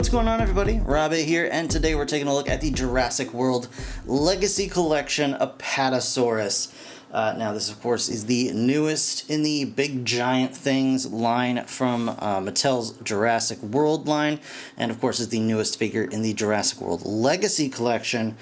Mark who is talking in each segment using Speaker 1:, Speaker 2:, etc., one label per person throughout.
Speaker 1: What's going on, everybody? Rabbit here, and today we're taking a look at the Jurassic World Legacy Collection Apatosaurus. Now this, of course, is the newest in the Big Giant Things line from Mattel's Jurassic World line, and of course is the newest figure in the Jurassic World Legacy Collection.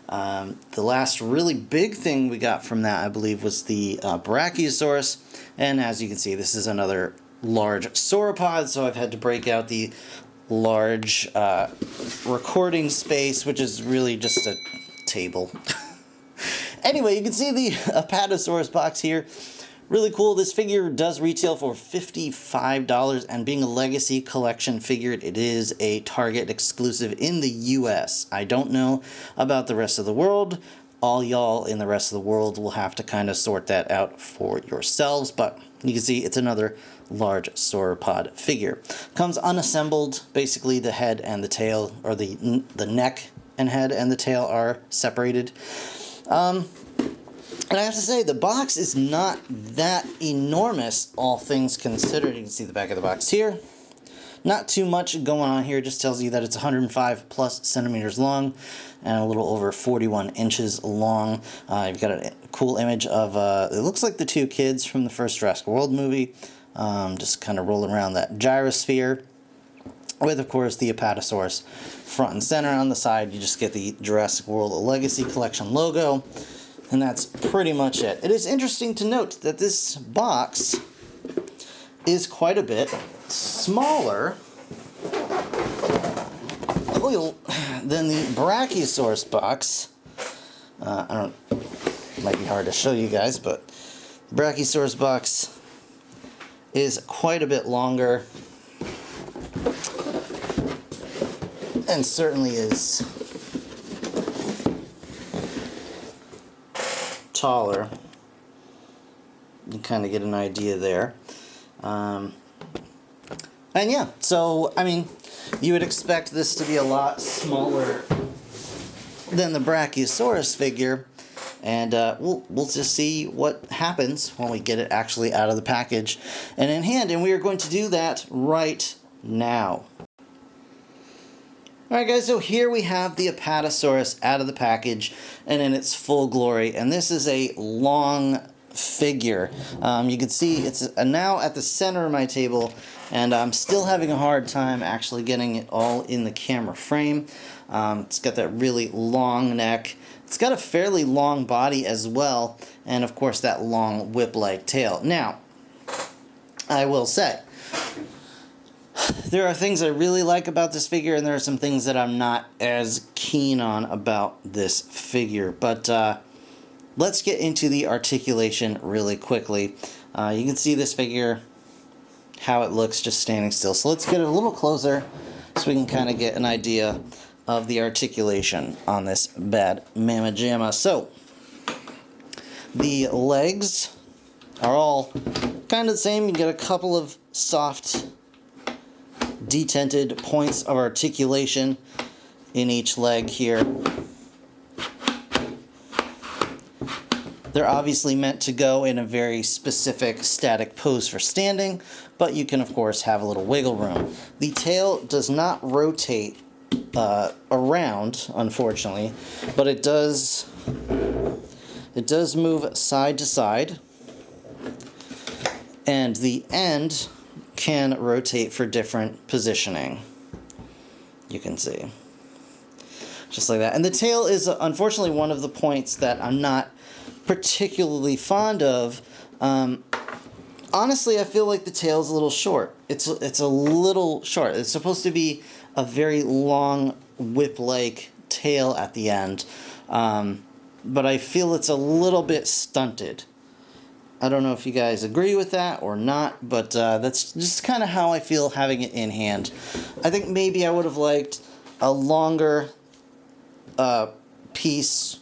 Speaker 1: The last really big thing we got from that, I believe, was the Brachiosaurus, and as you can see, this is another large sauropod, so I've had to break out the large recording space, which is really just a table. Anyway, you can see the Apatosaurus box here. Really cool. This figure does retail for $55, and being a Legacy Collection figure, it is a Target exclusive in the US. I don't know about the rest of the world. All y'all in the rest of the world will have to kind of sort that out for yourselves, but you can see it's another large sauropod figure. Comes unassembled. Basically the head and the tail, or the neck and head and the tail are separated. And I have to say, the box is not that enormous, all things considered. You can see the back of the box here. Not too much going on here. It just tells you that it's 105 plus centimeters long and a little over 41 inches long. You've got a cool image of, it looks like the two kids from the first Jurassic World movie, just kind of rolling around that gyrosphere, with, of course, the Apatosaurus front and center. On the side, you just get the Jurassic World Legacy Collection logo, and that's pretty much it. It is interesting to note that this box is quite a bit smaller than the Brachiosaurus box. It might be hard to show you guys, but the Brachiosaurus box is quite a bit longer, and certainly is taller. You kind of get an idea there. And yeah, so, I mean, you would expect this to be a lot smaller than the Brachiosaurus figure, and we'll just see what happens when we get it actually out of the package and in hand, and we are going to do that right now. Alright guys, so here we have the Apatosaurus out of the package and in its full glory, and this is a long figure. You can see it's now at the center of my table, and I'm still having a hard time actually getting it all in the camera frame. It's got that really long neck. It's got a fairly long body as well, and of course that long whip-like tail. Now, I will say, there are things I really like about this figure, and there are some things that I'm not as keen on about this figure. But let's get into the articulation really quickly. You can see this figure, how it looks just standing still. So let's get it a little closer so we can kind of get an idea of the articulation on this bad mamma jamma. So the legs are all kind of the same. You get a couple of soft detented points of articulation in each leg here. They're obviously meant to go in a very specific static pose for standing, but you can of course have a little wiggle room. The tail does not rotate around, unfortunately, but it does move side to side, and the end can rotate for different positioning. You can see. Just like that. And the tail is unfortunately one of the points that I'm not particularly fond of. Honestly, I feel like the tail's a little short. It's a little short. It's supposed to be a very long whip-like tail at the end, but I feel it's a little bit stunted. I don't know if you guys agree with that or not, but that's just kind of how I feel having it in hand. I think maybe I would have liked a longer piece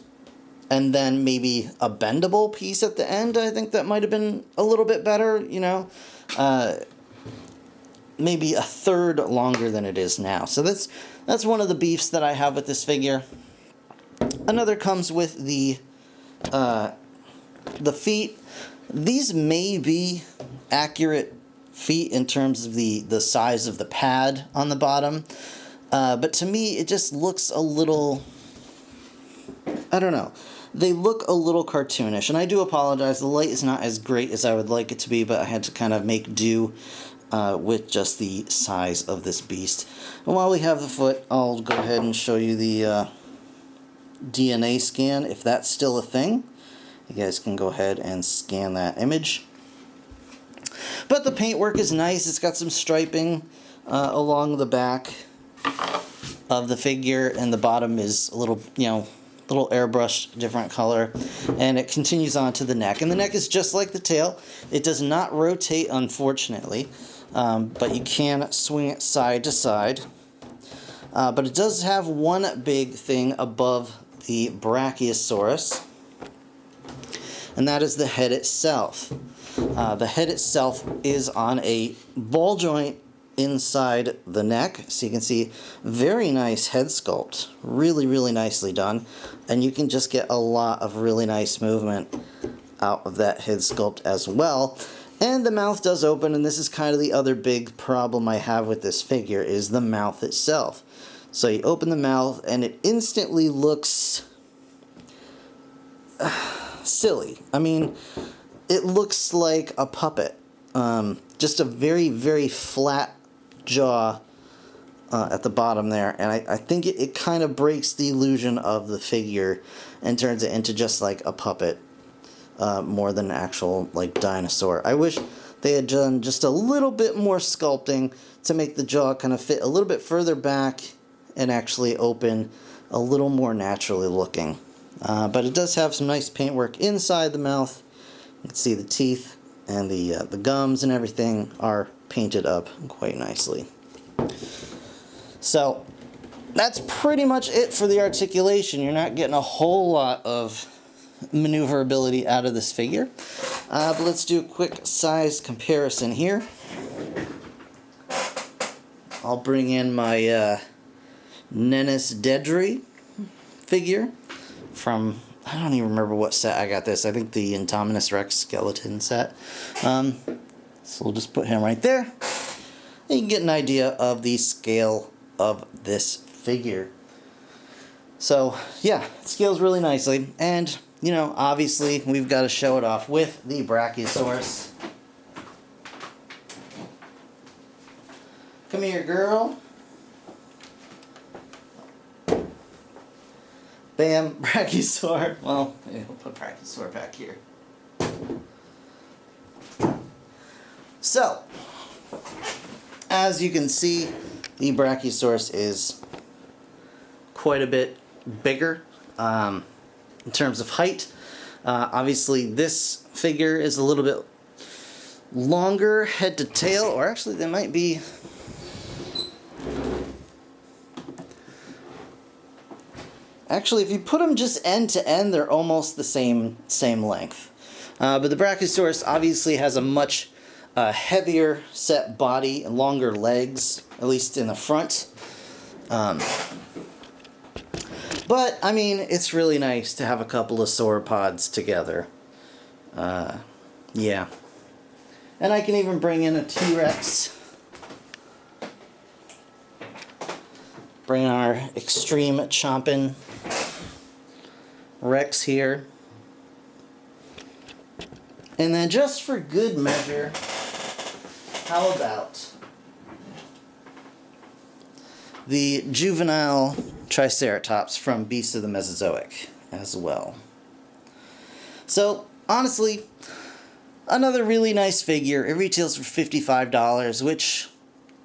Speaker 1: and then maybe a bendable piece at the end. I think that might have been a little bit better, you know. Maybe a third longer than it is now. So that's one of the beefs that I have with this figure. Another comes with the feet. These may be accurate feet in terms of the size of the pad on the bottom. But to me, it just looks a little, I don't know. They look a little cartoonish, and I do apologize. The light is not as great as I would like it to be, but I had to kind of make do with just the size of this beast. And while we have the foot, I'll go ahead and show you the DNA scan, if that's still a thing. You guys can go ahead and scan that image. But the paintwork is nice. It's got some striping along the back of the figure, and the bottom is a little, little airbrushed, different color, and it continues on to the neck. And the neck is just like the tail. It does not rotate, unfortunately, but you can swing it side to side. But it does have one big thing above the Brachiosaurus, and that is the head itself. The head itself is on a ball joint inside the neck, so you can see very nice head sculpt, really, really nicely done, and you can just get a lot of really nice movement out of that head sculpt as well. And the mouth does open, and this is kind of the other big problem I have with this figure, is the mouth itself. So you open the mouth and it instantly looks silly. I mean, it looks like a puppet. Just a very, very flat jaw at the bottom there, and I think it kind of breaks the illusion of the figure and turns it into just like a puppet more than an actual like dinosaur. I wish they had done just a little bit more sculpting to make the jaw kind of fit a little bit further back and actually open a little more naturally looking. But it does have some nice paintwork inside the mouth. You can see the teeth and the gums and everything are painted up quite nicely. So that's pretty much it for the articulation. You're not getting a whole lot of maneuverability out of this figure. But let's do a quick size comparison here. I'll bring in my Nenis Dedri figure from, I don't even remember what set I got this. I think the Indominus Rex skeleton set. So we'll just put him right there. And you can get an idea of the scale of this figure. So yeah, it scales really nicely. And, obviously we've got to show it off with the Brachiosaurus. Come here, girl. Bam, Brachiosaur. Well, we'll put Brachiosaur back here. So, as you can see, the Brachiosaurus is quite a bit bigger in terms of height. Obviously, this figure is a little bit longer head to tail, or actually they might be... Actually, if you put them just end to end, they're almost the same length. But the Brachiosaurus obviously has a much heavier set body and longer legs, at least in the front. But, I mean, it's really nice to have a couple of sauropods together. Yeah. And I can even bring in a T-Rex. Bring our extreme chomping Rex here. And then just for good measure, how about the juvenile Triceratops from Beasts of the Mesozoic as well. So, honestly, another really nice figure. It retails for $55, which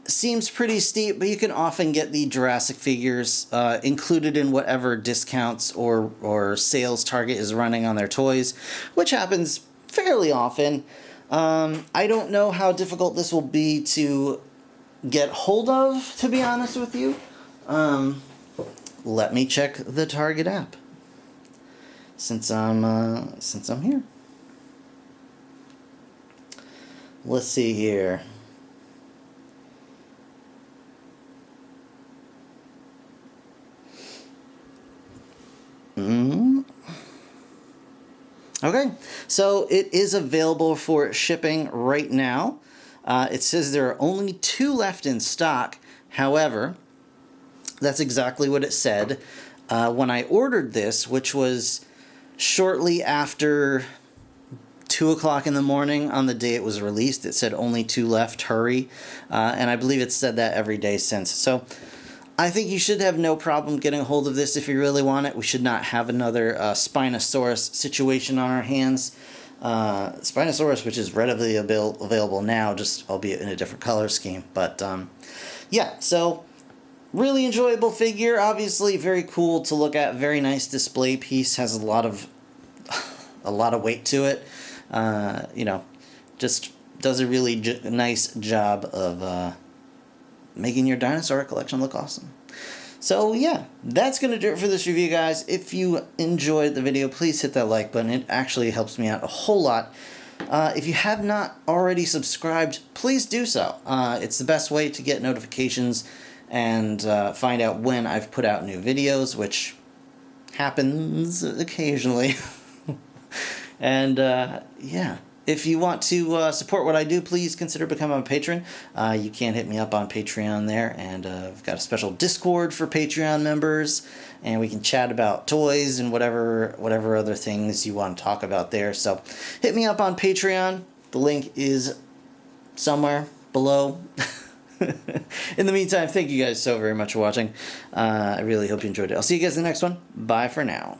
Speaker 1: seems pretty steep, but you can often get the Jurassic figures included in whatever discounts or sales Target is running on their toys, which happens fairly often. I don't know how difficult this will be to get hold of, to be honest with you. Let me check the Target app since I'm here. Let's see here. Okay, so it is available for shipping right now. It says there are only 2 left in stock. However, That's exactly what it said. When I ordered this, which was shortly after 2 o'clock in the morning on the day it was released, it said only 2 left, hurry. And I believe it's said that every day since. So I think you should have no problem getting a hold of this if you really want it. We should not have another Spinosaurus situation on our hands. Spinosaurus, which is readily available now, just albeit in a different color scheme. But yeah, so really enjoyable figure. Obviously very cool to look at. Very nice display piece. Has a lot of weight to it. You know, just does a really nice job of making your dinosaur collection look awesome. So yeah, that's going to do it for this review, guys. If you enjoyed the video, please hit that like button. It actually helps me out a whole lot. If you have not already subscribed, please do so. It's the best way to get notifications and find out when I've put out new videos, which happens occasionally. And yeah, if you want to support what I do, please consider becoming a patron. You can hit me up on Patreon there, and I've got a special Discord for Patreon members, and we can chat about toys and whatever other things you want to talk about there. So hit me up on Patreon. The link is somewhere below. In the meantime, thank you guys so very much for watching. I really hope you enjoyed it. I'll see you guys in the next one. Bye for now.